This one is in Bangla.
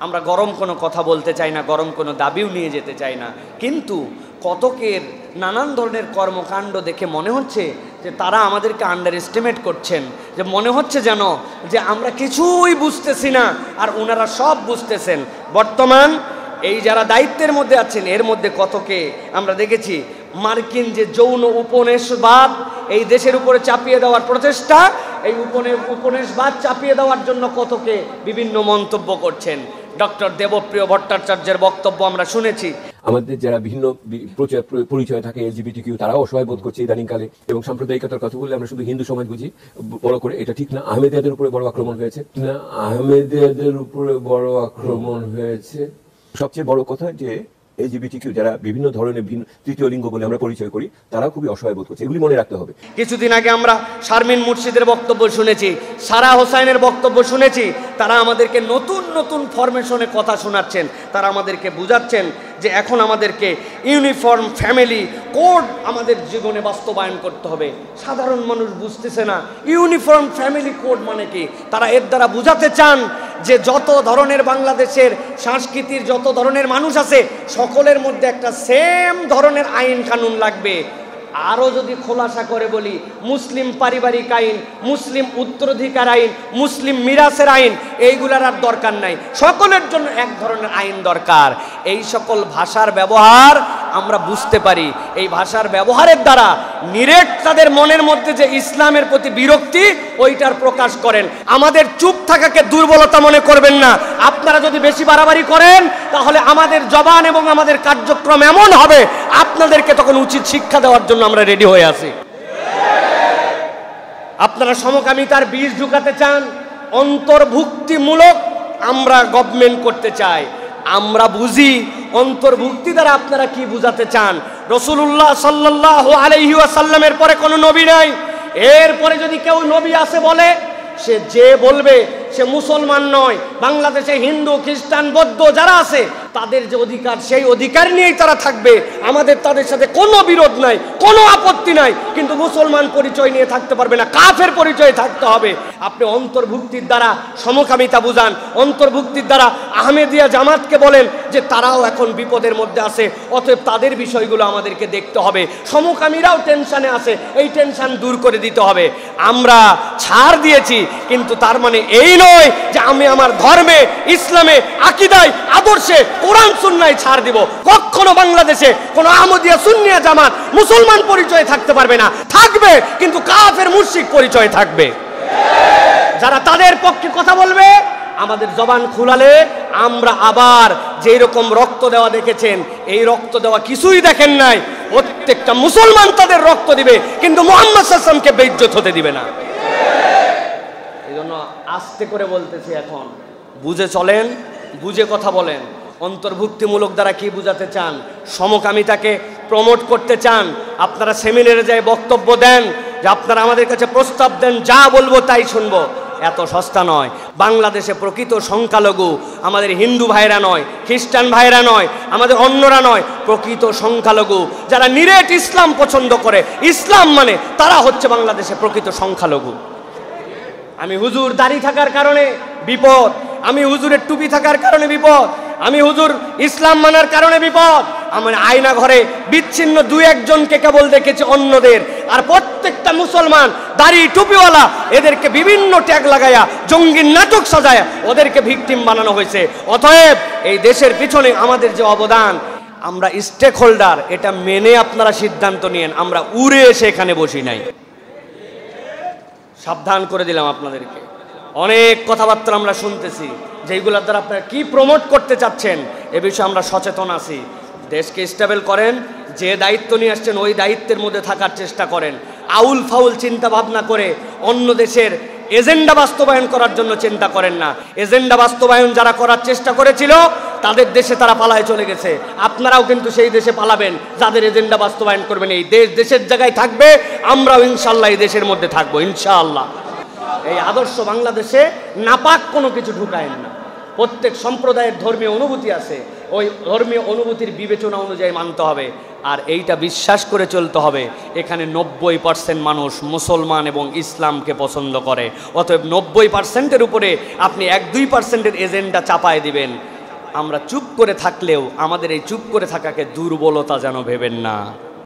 আমরা গরম কোনো কথা বলতে চাই না, গরম কোনো দাবিও নিয়ে যেতে চাই না, কিন্তু কতকের নানান ধরনের কর্মকাণ্ড দেখে মনে হচ্ছে যে তারা আমাদেরকে আন্ডার এস্টিমেট করছেন, যে মনে হচ্ছে যেন যে আমরা কিছুই বুঝতেছি না আর ওনারা সব বুঝতেছেন। বর্তমান এই যারা দায়িত্বের মধ্যে আছেন এর মধ্যে কতকে আমরা দেখেছি মার্কিন যে যৌন উপনিবেশবাদ এই দেশের উপরে চাপিয়ে দেওয়ার প্রচেষ্টা, এই উপনিবেশবাদ চাপিয়ে দেওয়ার জন্য কতকে বিভিন্ন মন্তব্য করছেন। ডক্টর দেবপ্রিয় ভট্টাচার্যের বক্তব্য আমরা শুনেছি। আমাদের যারা বিভিন্ন পরিচয় থাকে এলজিবিটিকিউ তারাও অসহায় বোধ করছে ইদানিংকালে, এবং সাম্প্রদায়িকতার কথা বললে আমরা শুধু হিন্দু সমাজ বুঝি বড় করে, এটা ঠিক না। আহমেদিয়াদের উপরে বড় আক্রমণ হয়েছে না, আহমেদিয়াদের উপরে বড় আক্রমণ হয়েছে। সবচেয়ে বড় কথা যে এলজিবিটিকিউ যারা বিভিন্ন ধরনের তৃতীয় লিঙ্গ বলে আমরা পরিচয় করি তারাও খুবই অসহায় বোধ করছে, এগুলি মনে রাখতে হবে। কিছুদিন আগে আমরা শারমিন মুর্শিদের বক্তব্য শুনেছি, সারা হোসাইনের বক্তব্য শুনেছি। তারা আমাদেরকে নতুন নতুন ফরমেশনে কথা শোনাচ্ছেন, তারা আমাদেরকে বুঝাচ্ছেন যে এখন আমাদেরকে ইউনিফর্ম ফ্যামিলি কোড আমাদের জীবনে বাস্তবায়ন করতে হবে। সাধারণ মানুষ বুঝতেছে না ইউনিফর্ম ফ্যামিলি কোড মানে কি। তারা এর দ্বারা বুঝাতে চান যে যত ধরনের বাংলাদেশের সংস্কৃতির যত ধরনের মানুষ আছে সকলের মধ্যে একটা সেম ধরনের আইন কানুন লাগবে। আরও যদি খোলাসা করে বলি, মুসলিম পারিবারিক আইন, মুসলিম উত্তরাধিকার আইন, মুসলিম মিরাসের আইন, এইগুলার আর দরকার নাই, সকলের জন্য এক ধরনের আইন দরকার। এই সকল ভাষার ব্যবহার আমরা বুঝতে পারি, এই ভাষার ব্যবহারের দ্বারা নিরেট তাদের মনের মধ্যে যে ইসলামের প্রতি বিরক্তি ওইটার প্রকাশ করেন। আমাদের চুপ থাকাকে দুর্বলতা মনে করবেন না। আপনারা যদি বেশি বাড়াবাড়ি করেন তাহলে আমাদের জবান এবং আমাদের কার্যক্রম এমন হবে আপনাদেরকে তখন উচিত শিক্ষা দেওয়ার জন্য আমরা রেডি হয়ে আছি। আপনারা সমকামিতার বীজ ঢুকাতে চান, অন্তর্ভুক্তিমূলক আমরা গভর্নমেন্ট করতে চাই। আমরা বুঝি অন্তর্ভুক্তি দ্বারা আপনারা কি বুঝাতে চান। রাসূলুল্লাহ সাল্লাল্লাহু আলাইহি ওয়াসাল্লামের পরে কোনো নবী নাই। এরপরে যদি কেউ নবী আছে বলে, সে যে বলবে সে মুসলমান নয়। বাংলাদেশে হিন্দু, খ্রিস্টান, বৌদ্ধ যারা আছে তাদের যে অধিকার সেই অধিকার নিয়েই তারা থাকবে। আমাদের তাদের সাথে কোনো বিরোধ নাই, কোনো আপত্তি নাই, কিন্তু মুসলমান পরিচয় নিয়ে থাকতে পারবে না, কাফের পরিচয় থাকতে হবে। আপনি অন্তর্ভুক্তির দ্বারা সমকামিতা বুঝান, অন্তর্ভুক্তির দ্বারা আহমেদিয়া জামাতকে বলেন যে তারাও এখন বিপদের মধ্যে আছে, অতএব তাদের বিষয়গুলো আমাদেরকে দেখতে হবে। সমকামীরাও টেনশনে আছে, এই টেনশন দূর করে দিতে হবে। আমরা ছাড় দিয়েছি, কিন্তু তার মানে এই নয় যে আমি আমার ধর্মে, ইসলামে, আকীদায়, আদর্শে, কোরআন সুন্নাহয় ছাড় দিব। কখনো বাংলাদেশে কোনো আহমদিয়া, সুন্নিয়া জামাত মুসলমান পরিচয় থাকতে পারবে না। থাকবে কিন্তু কাফের মুশরিক পরিচয় থাকবে। যারা তাদের পক্ষে কথা বলবে আমাদের জবান খুলালে আমরা আবার যেই রকম রক্ত দেওয়া দেখেছেন এই রক্ত দেওয়া কিছুই দেখেন নাই। প্রত্যেকটা মুসলমান তাদের রক্ত দিবে, কিন্তু মুহাম্মদ সাল্লাল্লাহু আলাইহি ওয়াসাল্লামকে বেইজ্জত হতে দিবে না। এই জন্য আস্তে করে বলতেছি, এখন বুঝে চলেন, বুঝে কথা বলেন। অন্তর্ভুক্তিমূলক দ্বারা কি বুঝাতে চান? সমকামিতাকে প্রমোট করতে চান? আপনারা সেমিনারে যায় বক্তব্য দেন যে আপনারা আমাদের কাছে প্রস্তাব দেন, যা বলবো তাই শুনবো। এত সস্তা নয়। বাংলাদেশে প্রকৃত সংখ্যালঘু আমাদের হিন্দু ভাইরা নয়, খ্রিস্টান ভাইরা নয়, আমাদের অন্যরা নয়, প্রকৃত সংখ্যালঘু যারা নিরেট ইসলাম পছন্দ করে, ইসলাম মানে, তারা হচ্ছে বাংলাদেশে প্রকৃত সংখ্যালঘু। আমি হুজুর দাড়ি থাকার কারণে বিপদ, আমি হুজুরের টুপি থাকার কারণে বিপদ, আমি হুজুর ইসলাম মানার কারণে বিপদ। আমার আয়না ঘরে বিচ্ছিন্ন দুই একজনকে কেবল দেখেছি অন্যদের, আর প্রত্যেকটা মুসলমান দাড়ি টুপিওয়ালা এদেরকে বিভিন্ন ট্যাগ লাগায়া জঙ্গির নাটক সাজায়া ওদেরকে ভিকটিম বানানো হয়েছে। অতএব এই দেশের পিছনে আমাদের যে অবদান, আমরা স্টেক হোল্ডার, এটা মেনে আপনারা সিদ্ধান্ত নিয়েন। আমরা উড়ে এসে এখানে বসি নাই। সাবধান করে দিলাম আপনাদেরকে। অনেক কথাবার্তা আমরা শুনতেছি যেগুলোর দ্বারা আপনারা কি প্রমোট করতে চাচ্ছেন এ বিষয়ে আমরা সচেতন আছি। দেশকে স্টেবল করেন, যে দায়িত্ব নিয়ে আসছেন ওই দায়িত্বের মধ্যে থাকার চেষ্টা করেন। আউল ফাউল চিন্তা ভাবনা করে অন্য দেশের এজেন্ডা বাস্তবায়ন করার জন্য চিন্তা করেন না। এজেন্ডা বাস্তবায়ন যারা করার চেষ্টা করেছিল তাদের দেশে তারা পালায় চলে গেছে। আপনারাও কিন্তু সেই দেশে পালাবেন যাদের এজেন্ডা বাস্তবায়ন করবেন। এই দেশ দেশের জায়গায় থাকবে, আমরাও ইনশাআল্লাহ এই দেশের মধ্যে থাকবো ইনশাআল্লাহ। এই আদর্শ বাংলাদেশে নাপাক কোনো কিছু ঢুকায়েন না। প্রত্যেক সম্প্রদায়ের ধর্মীয় অনুভূতি আছে, ওই ধর্মীয় অনুভূতির বিবেচনা অনুযায়ী মানতে হবে। আর এইটা বিশ্বাস করে চলতে হবে এখানে 90% মানুষ মুসলমান এবং ইসলামকে পছন্দ করে, অতএব 90%-এর উপরে আপনি 1-2%-এর এজেন্ডা চাপায় দিবেন। আমরা চুপ করে থাকলেও আমাদের এই চুপ করে থাকাকে দুর্বলতা যেন ভেবেন না।